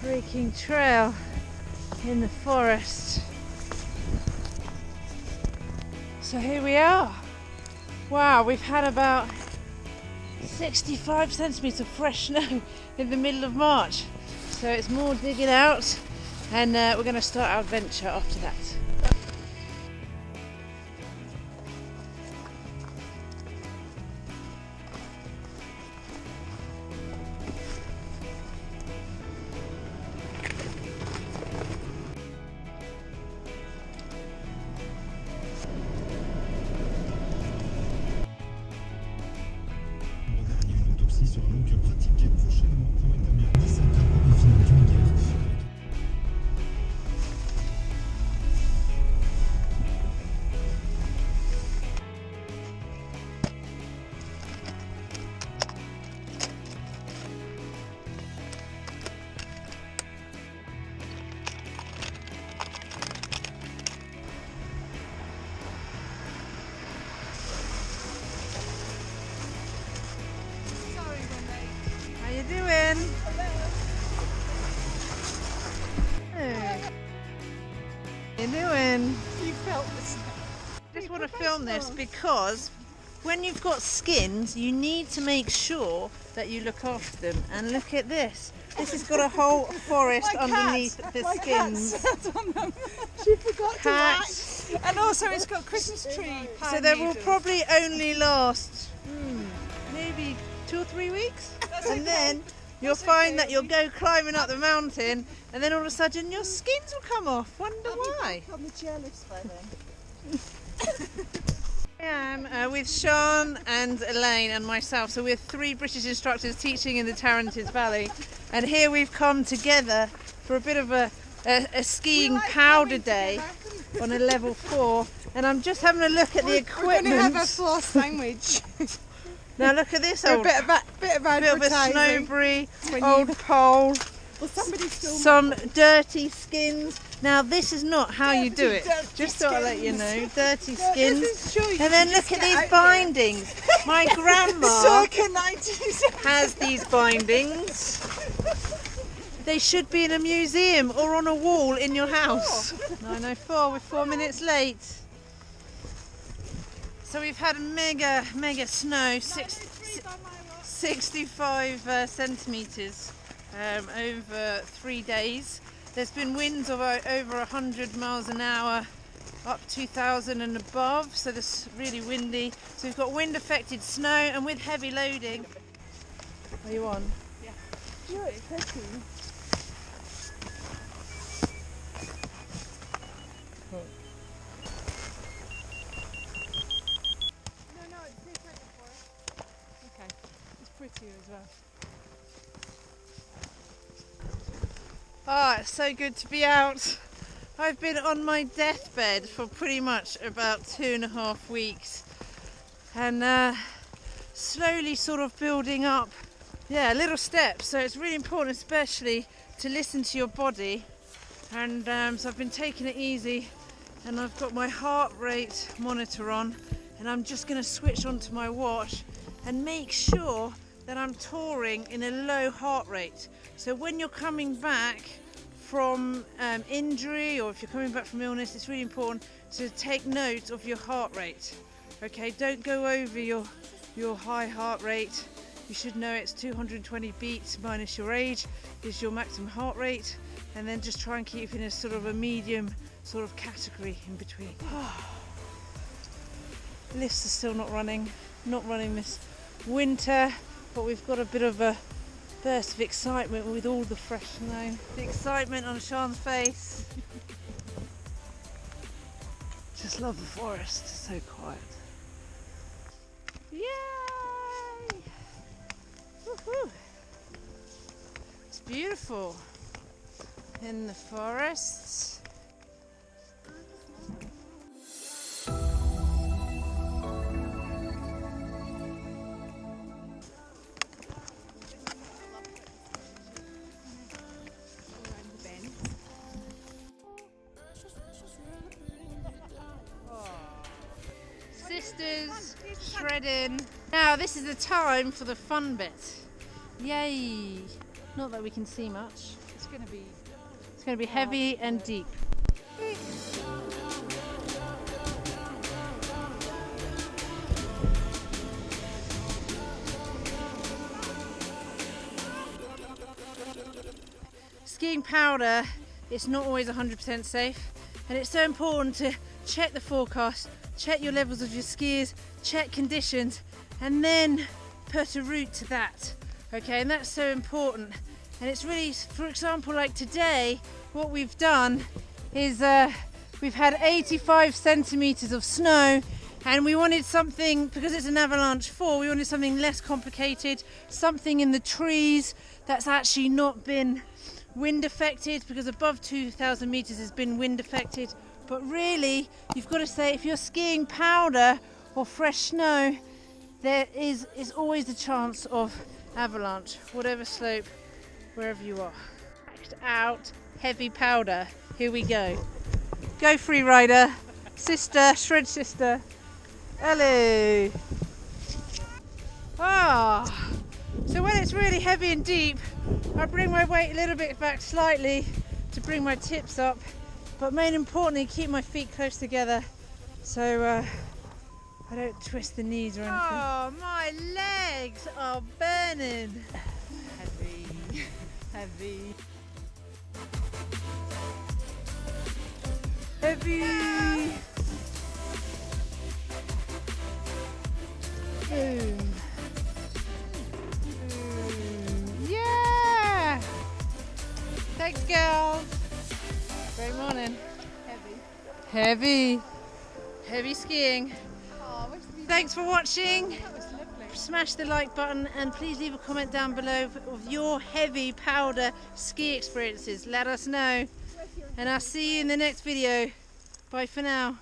freaking trail in the forest. So here we are. Wow, we've had about 65 centimetres of fresh snow in the middle of March. So it's more digging out, and we're going to start our adventure after that. How you doing? Hey. How you doing? You felt this. I just want to film this because when you've got skins, you need to make sure that you look after them. And look at this. This has got a whole forest underneath the skins. Sat on them. She forgot to Cats. wax. And also it's got Christmas tree. So they will probably only last maybe 2 or 3 weeks. And then you'll find that you'll go climbing up the mountain and then all of a sudden your skins will come off. Wonder why. On the chairlifts by then. I am with Sian and Elaine and myself. So we're 3 British instructors teaching in the Tarentaise Valley. And here we've come together for a bit of a skiing powder day on a level 4. And I'm just having a look at the equipment. We're going to have a Floss sandwich. Now look at this a old bit of bit of a advertising. snowberry, old pole, Well, somebody's still some dirty skins. Now this is not how you do it. Dirty Just thought I'd let you know, dirty This skins. is true. You And then can look just at get these out bindings. My there. grandma Circa 90s. has these bindings. They should be in a museum or on a wall in your house. 9:04, we're 4 minutes late. So we've had mega snow, 65 centimetres over 3 days. There's been winds of over 100 miles an hour, up 2,000 and above, so this really windy. So we've got wind affected snow and with heavy loading. Are you on? Yeah. You're expecting. No, it's different before. Okay. It's prettier as well. Ah, it's so good to be out. I've been on my deathbed for pretty much about 2.5 weeks and slowly sort of building up, little steps. So it's really important especially to listen to your body, and so I've been taking it easy, and I've got my heart rate monitor on, and I'm just going to switch onto my watch and make sure that I'm touring in a low heart rate. So when you're coming back from injury, or if you're coming back from illness, it's really important to take note of your heart rate. Okay, don't go over your high heart rate. You should know it's 220 beats minus your age is your maximum heart rate, and then just try and keep in a sort of a medium sort of category in between. Lifts are still not running this winter, but we've got a bit of a burst of excitement with all the fresh snow. The excitement on Sian's face. Just love the forest, it's so quiet. Yay! Woohoo! It's beautiful in the forests. Sisters shredding. Now this is the time for the fun bit. Yay! Not that we can see much. It's It's going to be... It's going to be heavy and deep. Skiing powder, it's not always 100% safe, and it's so important to check the forecast, check your levels of your skiers, check conditions, and then put a route to that. Okay, and that's so important. And it's really, for example, like today, what we've done is we've had 85 centimeters of snow, and we wanted something, because it's an avalanche 4, we wanted something less complicated, something in the trees that's actually not been wind affected, because above 2,000 meters has been wind affected. But really, you've got to say, if you're skiing powder or fresh snow, there is always a chance of avalanche, whatever slope, wherever you are. Packed out heavy powder. Here we go. Go free rider, sister, shred sister. Hello. Ah. So when it's really heavy and deep, I bring my weight a little bit back slightly to bring my tips up, but most importantly, keep my feet close together so I don't twist the knees or anything. Oh, my legs are burning. Heavy, heavy. Heavy. Boom. Yeah! Thanks, girls. Great morning. Heavy. Heavy skiing. Oh, Thanks for watching. that was lovely. Smash the like button and please leave a comment down below of your heavy powder ski experiences. Let us know. And I'll see you in the next video. Bye for now.